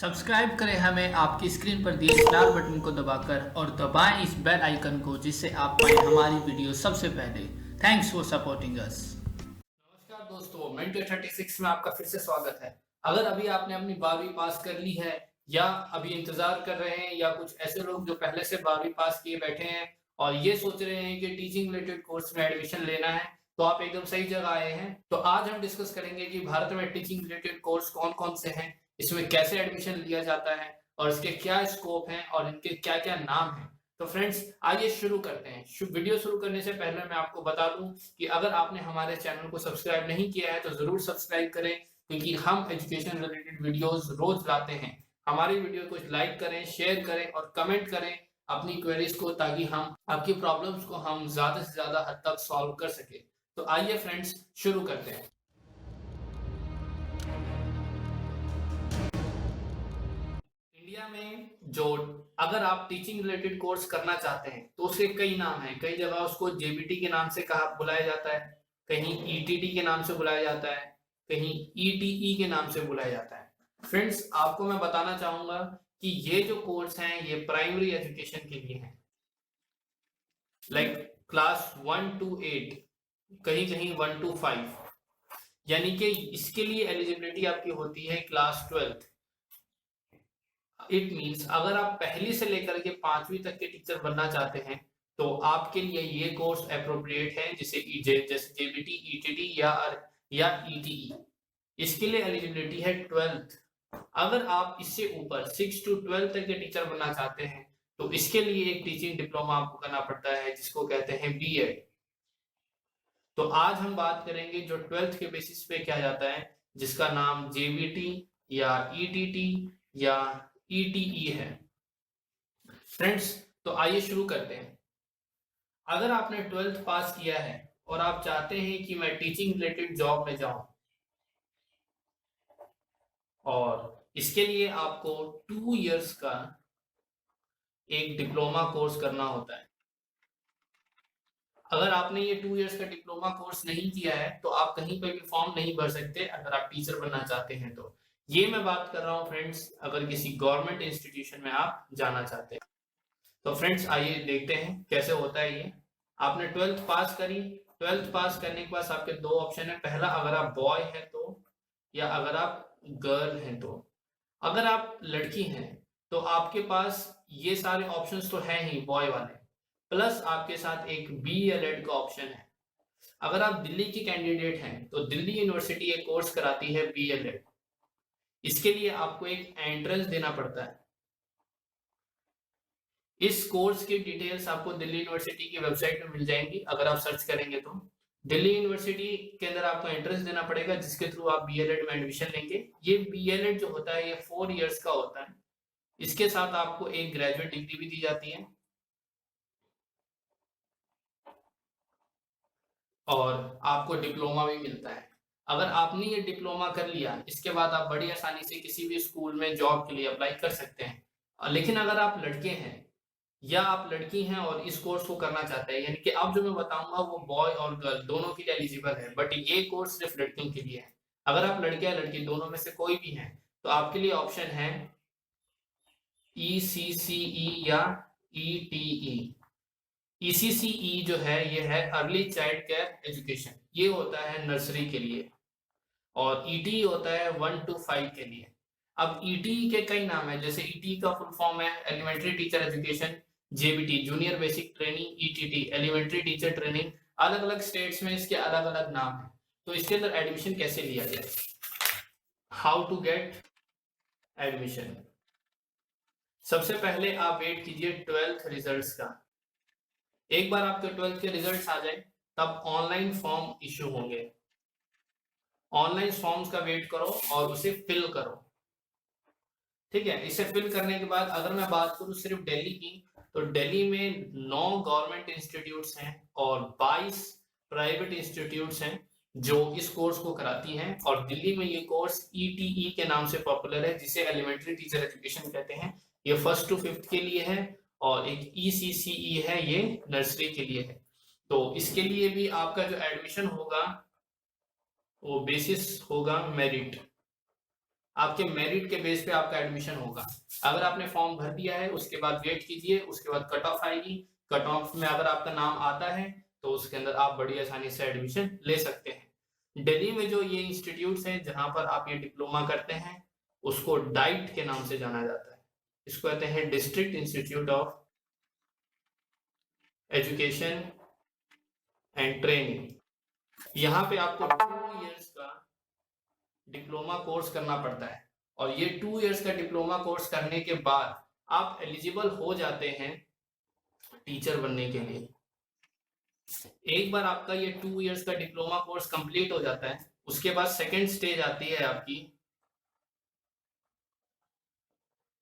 Subscribe करें हमें आपकी स्क्रीन पर दिए लाल बटन को दबाकर और दबाएं इस बेल आइकन को जिससे आप पाएं हमारी वीडियो सबसे पहले। Thanks for supporting us. नमस्कार दोस्तों, मिनट 36 में आपका फिर से स्वागत है। अगर अभी आपने अपनी 12वीं पास कर ली है या अभी इंतजार कर रहे हैं, या कुछ ऐसे लोग जो पहले से 12वीं पास किए बैठे हैं और ये सोच रहे हैं कि टीचिंग रिलेटेड कोर्स में एडमिशन लेना है, तो आप एकदम सही जगह आए हैं। तो आज हम डिस्कस करेंगे कि भारत में टीचिंग रिलेटेड कोर्स कौन कौन से हैं, इसमें कैसे एडमिशन लिया जाता है और इसके क्या स्कोप हैं और इनके क्या क्या नाम हैं। तो फ्रेंड्स, आइए शुरू करते हैं। वीडियो शुरू करने से पहले मैं आपको बता दूं कि अगर आपने हमारे चैनल को सब्सक्राइब नहीं किया है तो जरूर सब्सक्राइब करें, क्योंकि हम एजुकेशन रिलेटेड वीडियोस रोज लाते हैं। हमारी वीडियो को लाइक करें, शेयर करें और कमेंट करें अपनी क्वेरीज को, ताकि हम आपकी प्रॉब्लम्स को हम ज्यादा से ज्यादा हद तक सॉल्व कर सके। तो आइए फ्रेंड्स, शुरू करते हैं। इंडिया में जो अगर आप टीचिंग रिलेटेड कोर्स करना चाहते हैं तो उसके कई नाम हैं। कई जगह उसको जेबीटी के नाम से कहा बुलाया जाता है, कहीं ईटीटी के नाम से बुलाया जाता है, कहीं ईटीई के नाम से बुलाया जाता है। फ्रेंड्स, आपको मैं बताना चाहूंगा कि ये जो कोर्स हैं ये प्राइमरी एजुकेशन के लिए हैं, लाइक क्लास 1 to 8, कहीं कहीं 1 to 5, यानी कि इसके लिए एलिजिबिलिटी आपकी होती है क्लास 12। इट मीन्स अगर आप पहली से लेकर के 5वीं तक के टीचर बनना चाहते हैं तो आपके लिए ये कोर्स अप्रोप्रिएट है, जैसे जेबीटी, ईटीटी या ईटीई। इसके लिए एलिजिबिलिटी है 12th। अगर आप इससे ऊपर 6 to 12 तक के टीचर बनना चाहते हैं तो इसके लिए एक टीचिंग डिप्लोमा आपको करना पड़ता है, जिसको कहते हैं बीएड। तो आज हम बात करेंगे जो 12th के बेसिस पे किया जाता है, जिसका नाम जेबीटी या ईटीटी या ईटीई है। फ्रेंड्स, तो आइए शुरू करते हैं। अगर आपने 12th पास किया है और आप चाहते हैं कि मैं टीचिंग रिलेटेड जॉब में जाऊं, और इसके लिए आपको 2 इयर्स का एक डिप्लोमा कोर्स करना होता है। अगर आपने ये 2 इयर्स का डिप्लोमा कोर्स नहीं किया है तो आप कहीं पर भी फॉर्म नहीं भर सकते अगर आप टीचर बनना चाहते हैं तो। ये मैं बात कर रहा हूँ फ्रेंड्स, अगर किसी गवर्नमेंट इंस्टीट्यूशन में आप जाना चाहते हैं। तो फ्रेंड्स, आइए देखते हैं कैसे होता है ये। आपने 12th पास करी। 12th पास करने के बाद आपके 2 ऑप्शन है। पहला, अगर आप बॉय हैं तो, या अगर आप गर्ल हैं तो। अगर आप लड़की हैं तो आपके पास ये सारे ऑप्शंस तो हैं ही बॉय वाले, प्लस आपके साथ एक बीएलएड का ऑप्शन है। अगर आप दिल्ली की कैंडिडेट हैं तो दिल्ली यूनिवर्सिटी एक कोर्स कराती है बीएलएड। इसके लिए आपको एक एंट्रेंस देना पड़ता है। इस कोर्स की डिटेल्स आपको दिल्ली यूनिवर्सिटी की वेबसाइट में मिल जाएंगी अगर आप सर्च करेंगे तो। दिल्ली यूनिवर्सिटी के अंदर आपको एंट्रेंस देना पड़ेगा, जिसके थ्रू आप बीएलएड में एडमिशन लेंगे। ये बीएलएड जो होता है ये 4 इयर्स का होता है। इसके साथ आपको एक ग्रेजुएट डिग्री भी दी जाती है और आपको डिप्लोमा भी मिलता है। अगर आपने ये डिप्लोमा कर लिया, इसके बाद आप बड़ी आसानी से किसी भी स्कूल में जॉब के लिए अप्लाई कर सकते हैं। लेकिन अगर आप लड़के हैं या आप लड़की हैं और इस कोर्स को करना चाहते हैं, यानी कि अब जो मैं बताऊंगा वो बॉय और गर्ल दोनों के लिए एलिजिबल है, बट ये कोर्स सिर्फ लड़कियों के लिए है। अगर आप लड़के या लड़की दोनों में से कोई भी हैं तो आपके लिए ऑप्शन है ईसीसीई या ईटीई। ईसीसीई जो है ये है अर्ली चाइल्ड केयर एजुकेशन, ये होता है नर्सरी के लिए, और ईटी होता है 1 to 5 के लिए। अब ईटी के कई नाम है, जैसे ईटी का फुल फॉर्म है elementary teacher education, JBT junior basic training, ETT elementary teacher training. अलग अलग स्टेट्स में इसके अलग अलग नाम है। तो इसके अंदर एडमिशन कैसे लिया जाए, हाउ टू गेट एडमिशन। सबसे पहले आप वेट कीजिए 12th रिजल्ट्स का। एक बार आपके 12th के रिजल्ट्स आ जाए तब ऑनलाइन फॉर्म इश्यू होंगे। ऑनलाइन फॉर्म्स का वेट करो और उसे फिल करो। ठीक है, इसे फिल करने के बाद अगर मैं बात करूं सिर्फ दिल्ली की, तो दिल्ली में 9 गवर्नमेंट इंस्टीट्यूट्स हैं और 22 प्राइवेट इंस्टीट्यूट्स हैं जो इस कोर्स को कराती हैं। और दिल्ली में ये कोर्स ईटीई के नाम से पॉपुलर है, जिसे एलिमेंट्री टीचर एजुकेशन कहते हैं। ये 1st to 5th के लिए है, और एक ईसीसीई है, ये नर्सरी के लिए है। तो इसके लिए भी आपका जो एडमिशन होगा वो बेसिस होगा मेरिट। आपके मेरिट के बेस पे आपका एडमिशन होगा। अगर आपने फॉर्म भर दिया है उसके बाद वेट कीजिए, उसके बाद कट ऑफ आएगी। कट ऑफ में अगर आपका नाम आता है तो उसके अंदर आप बड़ी आसानी से एडमिशन ले सकते हैं। दिल्ली में जो ये इंस्टीट्यूट्स हैं जहां पर आप ये डिप्लोमा करते हैं उसको डाइट के नाम से जाना जाता है। इसको कहते हैं district institute of education and training. यहाँ पे आपको 2 इयर्स का डिप्लोमा कोर्स करना पड़ता है और ये 2 इयर्स का डिप्लोमा कोर्स करने के बाद आप एलिजिबल हो जाते हैं टीचर बनने के लिए। एक बार आपका ये 2 इयर्स का डिप्लोमा कोर्स कंप्लीट हो जाता है उसके बाद सेकेंड स्टेज आती है आपकी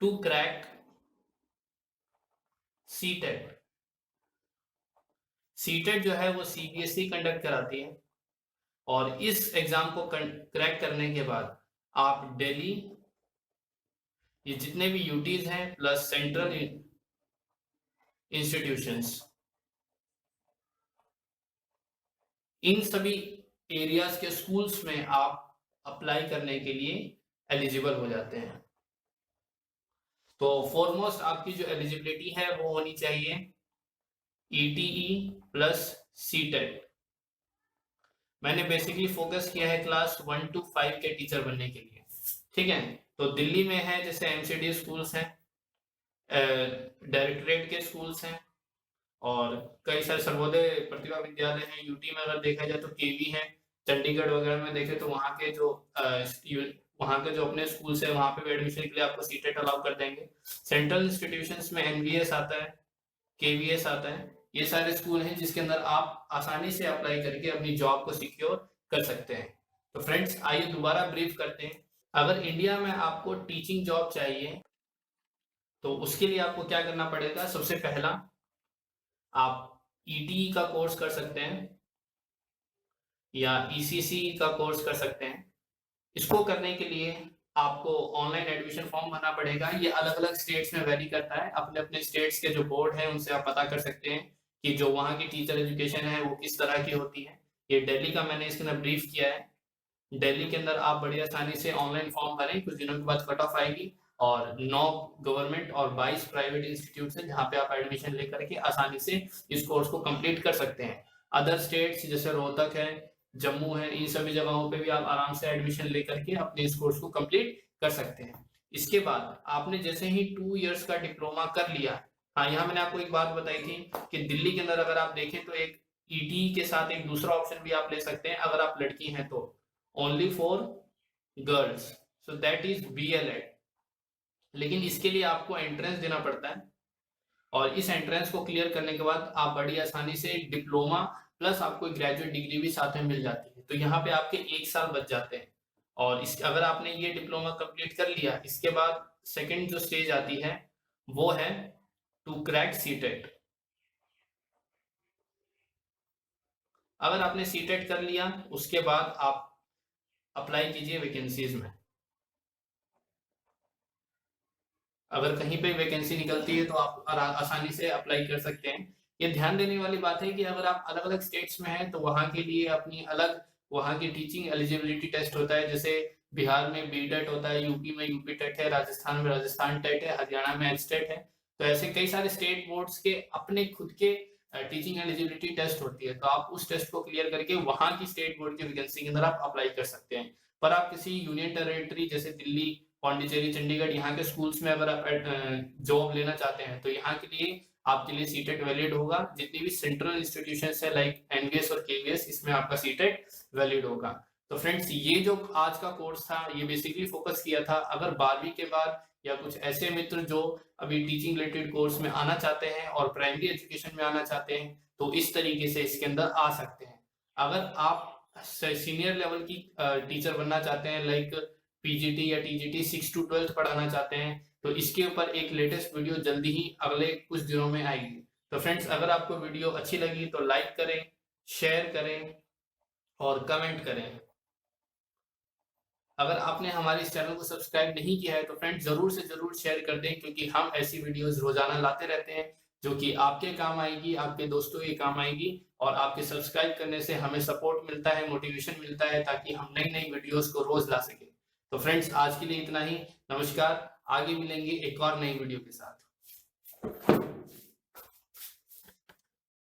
टू क्रैक सीटेट। सीटेट जो है वो सीबीएसई कंडक्ट कराती है और इस एग्जाम को क्रैक करने के बाद आप दिल्ली, ये जितने भी यूटीज हैं प्लस सेंट्रल इंस्टीट्यूशंस, इन सभी एरियाज के स्कूल्स में आप अप्लाई करने के लिए एलिजिबल हो जाते हैं। तो फॉरमोस्ट आपकी जो एलिजिबिलिटी है वो होनी चाहिए ईटीई प्लस सीटेट। मैंने बेसिकली फोकस किया है क्लास 1 to 5 के टीचर बनने के लिए, ठीक है। तो दिल्ली में है जैसे एमसीडी स्कूल्स हैं, डायरेक्टरेट के स्कूल्स हैं और कई सारे सर्वोदय प्रतिभा विद्यालय हैं। यूटी में अगर देखा जाए तो केवी है। चंडीगढ़ वगैरह में देखें तो वहाँ के जो अपने स्कूल्स है वहाँ पे भी एडमिशन के लिए आपको सीटेट अलाउ कर देंगे। सेंट्रल इंस्टीट्यूशंस में एनवीएस आता है, केवीएस आता है। ये सारे स्कूल हैं जिसके अंदर आप आसानी से अप्लाई करके अपनी जॉब को सिक्योर कर सकते हैं। तो फ्रेंड्स आइए दोबारा ब्रीफ करते हैं। अगर इंडिया में आपको टीचिंग जॉब चाहिए तो उसके लिए आपको क्या करना पड़ेगा। सबसे पहला आप ईटीई का कोर्स कर सकते हैं या ईसीसी का कोर्स कर सकते हैं। इसको करने के लिए आपको ऑनलाइन एडमिशन फॉर्म भरना पड़ेगा। ये अलग अलग स्टेट्स में वेरी करता है। अपने अपने स्टेट्स के जो बोर्ड है उनसे आप पता कर सकते हैं कि जो वहाँ की टीचर एजुकेशन है वो किस तरह की होती है। ये दिल्ली का मैंने इसके अंदर ब्रीफ किया है। दिल्ली के अंदर आप बड़ी आसानी से ऑनलाइन फॉर्म भरें, कुछ दिनों के बाद कट ऑफ आएगी और 9 गवर्नमेंट और 22 प्राइवेट इंस्टीट्यूट है जहाँ पे आप एडमिशन लेकर के आसानी से इस कोर्स को कंप्लीट कर सकते हैं। अदर स्टेट्स जैसे रोहतक है, जम्मू है, इन सभी जगहों पे भी आप आराम से एडमिशन लेकर के अपने इस कोर्स को कंप्लीट कर सकते हैं। इसके बाद आपने जैसे ही 2 इयर्स का डिप्लोमा कर लिया, हाँ यहाँ मैंने आपको एक बात बताई थी कि दिल्ली के अंदर अगर आप देखें तो एक ईटी के साथ एक दूसरा ऑप्शन भी आप ले सकते हैं अगर आप लड़की हैं तो, only for girls, so that is B.El.Ed. लेकिन इसके लिए आपको एंट्रेंस देना पड़ता है और इस एंट्रेंस को क्लियर करने के बाद आप बड़ी आसानी से डिप्लोमा प्लस आपको ग्रेजुएट डिग्री भी साथ में मिल जाती है। तो यहाँ पे आपके 1 साल बच जाते हैं और अगर आपने ये डिप्लोमा कंप्लीट कर लिया इसके बाद सेकंड जो स्टेज आती है वो है टू क्रैक सीटेट। अगर आपने सीटेट कर लिया उसके बाद आप अप्लाई कीजिए वैकेंसीज में। अगर कहीं पे वैकेंसी निकलती है तो आप आसानी से अप्लाई कर सकते हैं। ये ध्यान देने वाली बात है कि अगर आप अलग अलग स्टेट्स में हैं तो वहाँ के लिए अपनी अलग वहाँ की टीचिंग एलिजिबिलिटी टेस्ट होता है। जैसे बिहार में बीटेट होता है, यूपी में यूपी टेट है, राजस्थान में राजस्थान टेट है, हरियाणा में एचटेट है। तो ऐसे कई सारे स्टेट बोर्ड्स के अपने खुद के टीचिंग एलिजिबिलिटी टेस्ट होती है। तो आप उस टेस्ट को क्लियर करके वहाँ की स्टेट बोर्ड की वैकेंसी के अंदर आप अप्लाई कर सकते हैं। पर आप किसी यूनियन टेरिटरी जैसे दिल्ली, पांडिचेरी, चंडीगढ़ यहाँ के स्कूल्स में अगर आप जॉब लेना चाहते हैं तो यहाँ के लिए आपके लिए सीटेट वैलिड होगा। जितनी भी सेंट्रल इंस्टीट्यूशंस है लाइक एनवीएस और केवीएस, इसमें आपका सीटेट वैलिड होगा। तो फ्रेंड्स ये जो आज का कोर्स था ये बेसिकली फोकस किया था अगर 12वीं के बाद या कुछ ऐसे मित्र जो अभी टीचिंग रिलेटेड कोर्स में आना चाहते हैं और प्राइमरी एजुकेशन में आना चाहते हैं तो इस तरीके से इसके अंदर आ सकते हैं। अगर आप सीनियर लेवल की टीचर बनना चाहते हैं लाइक पीजीटी या टीजीटी 6 to 12 पढ़ाना चाहते हैं तो इसके ऊपर एक लेटेस्ट वीडियो जल्दी ही अगले कुछ दिनों में आएगी। तो फ्रेंड्स अगर आपको वीडियो अच्छी लगी तो लाइक करें, शेयर करें और कमेंट करें। अगर आपने हमारे इस चैनल को सब्सक्राइब नहीं किया है तो फ्रेंड्स जरूर से जरूर शेयर कर दें क्योंकि हम ऐसी वीडियोस रोजाना लाते रहते हैं जो कि आपके काम आएगी, आपके दोस्तों के काम आएगी और आपके सब्सक्राइब करने से हमें सपोर्ट मिलता है, मोटिवेशन मिलता है ताकि हम नई नई वीडियोस को रोज ला सकें। तो फ्रेंड्स आज के लिए इतना ही। नमस्कार, आगे मिलेंगे एक और नई वीडियो के साथ।